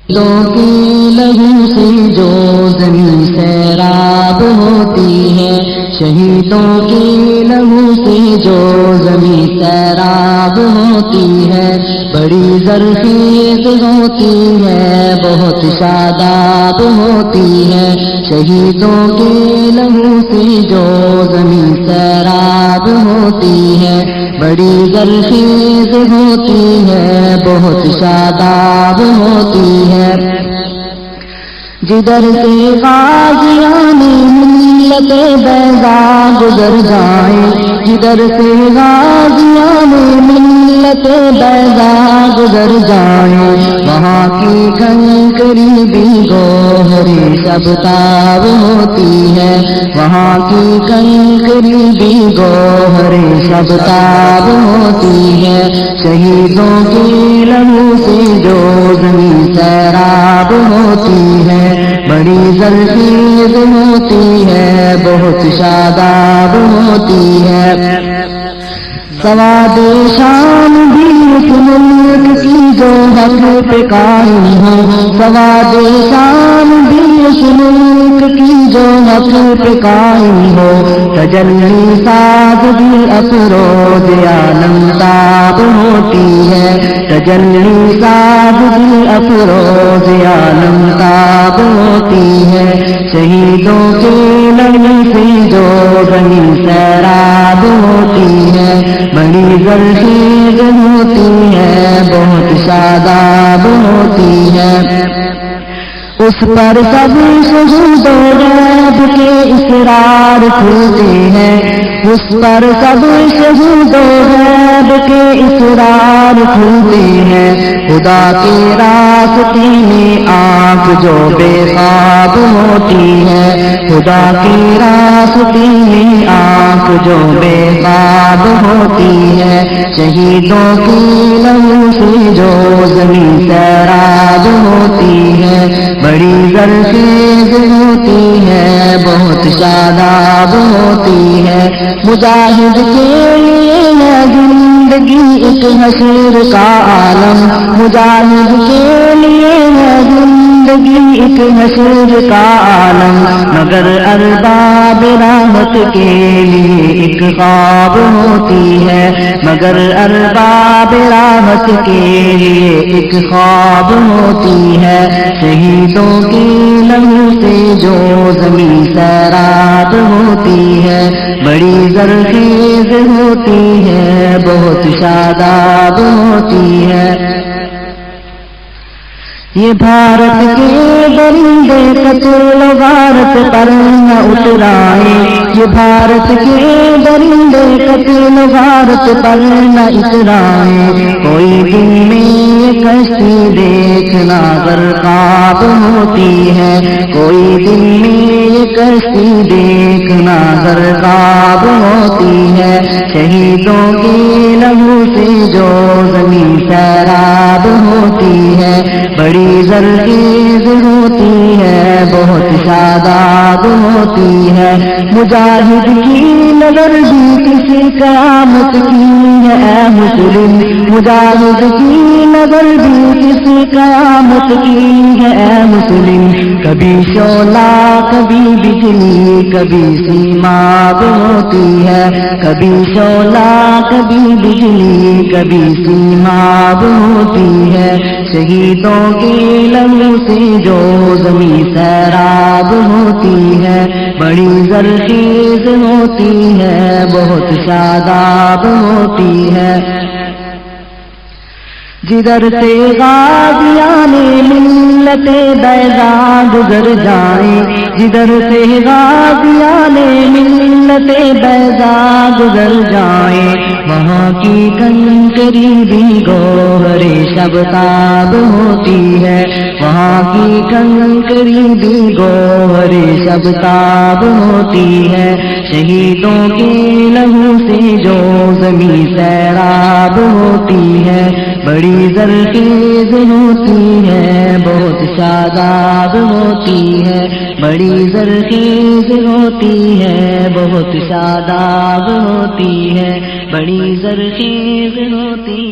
شہیدوں کے لہو سے جو زمین سیراب ہوتی ہے، شہیدوں کے لہو سے جو زمین سیراب ہوتی ہے، بڑی زرخیز ہوتی ہے، بہت شاداب ہوتی ہے۔ شہیدوں کے لہو سے جو زمین سیراب ہوتی ہے، بڑی زرخیز ہوتی ہے، بہت شاداب ہوتی ہے۔ جدھر سے غازیان ملت بیضا گزر جائیں، جدھر سے غازیان ملت بیضا گزر جائیں، وہاں کی کنکری بھی گوہر شبتاب ہوتی ہے، وہاں کی کنکری بھی گوہر شبتاب ہوتی ہے۔ شہیدوں کے لہو سے جو زمین سیراب ہوتی ہے، بڑی زرخیز ہوتی ہے، بہت شاداب ہوتی ہے۔ سواد شام بھی اس ملک کی جو حق پہ قائم ہو، سواد شام بھی اس ملک کی جو حق پہ قائم ہو، تجلی ساز بھی افروز عالم تاب ہوتی ہے، تجلی ساز بھی افروز عالم تاب ہوتی ہے۔ شہیدوں کے لہو سے جو زمین سیراب ہوتی ہے، بڑی زرخیز ہوتی ہے، بہت شاداب ہوتی ہے۔ اس پر سب شہود و غیب کے اسرار کھلتے ہیں، اس پر سب شہود و غیب کے اسرار کھلتے ہیں۔ خدا کے راستے میں آنکھ جو بے خواب ہوتی ہے، خدا کے راستے میں آنکھ جو بے خواب ہوتی ہے۔ شہیدوں کے لہو سے جو زمین سیراب ہوتی ہے، بڑی زرخیز ہوتی ہے، بہت شاداب ہوتی ہے۔ مجاہد کے لیے ہے زندگی ایک حشر کا عالم، مجاہد کے لیے ہے زندگی ایک حشر کا عالم، مگر ارباب رحمت کے لیے ایک خواب ہوتی ہے، مگر ارباب رحمت کے لیے ایک خواب ہوتی ہے۔ شہیدوں کے لہو سے جو زمین سیراب ہوتی ہے، بڑی زرخیز ہوتی ہے، بہت شاداب ہوتی ہے۔ یہ بھارت کے درندے قتل و غارت پر نہ اترائیں، یہ بھارت کے درندے قتل و غارت پر نہ اترائیں، کوئی دن میں یہ کشتی دیکھنا غرقاب ہوتی ہے، کوئی دن میں یہ کشتی دیکھنا غرقاب ہوتی ہے۔ شہیدوں کے لہو سے جو زمین سیراب ہوتی ہے، بڑی زرخیز ہوتی ہے، بہت شاداب ہوتی ہے۔ مجاہد کی نظر بھی کسی قیامت کی ہے اے مسلم، مجاہد کی نظر بھی کسی قیامت کی ہے اے مسلم، کبھی شعلہ کبھی بجلی کبھی سیماب ہوتی ہے، کبھی شعلہ کبھی بجلی کبھی سیماب ہوتی ہے۔ شہیدوں کے لہو سے جو زمین سیراب ہوتی ہے، بڑی زرخیز ہوتی ہے، بہت شاداب ہوتی ہے۔ جدھر سے غازیان ملت بیضا گزر جائیں، جدھر سے غازیان ملت بیضا گزر جائیں، وہاں کی کنکری بھی گوہر شبتاب ہوتی ہے، وہاں کی کنکری بھی گوہر شبتاب ہوتی ہے۔ شہیدوں کے لہو سے جو زمین سیراب ہوتی ہے، بڑی زرخیز ہوتی ہے، بہت شاداب ہوتی ہے، بڑی زرخیز ہوتی ہے، بہت شاداب ہوتی ہے، بڑی زرخیز ہوتی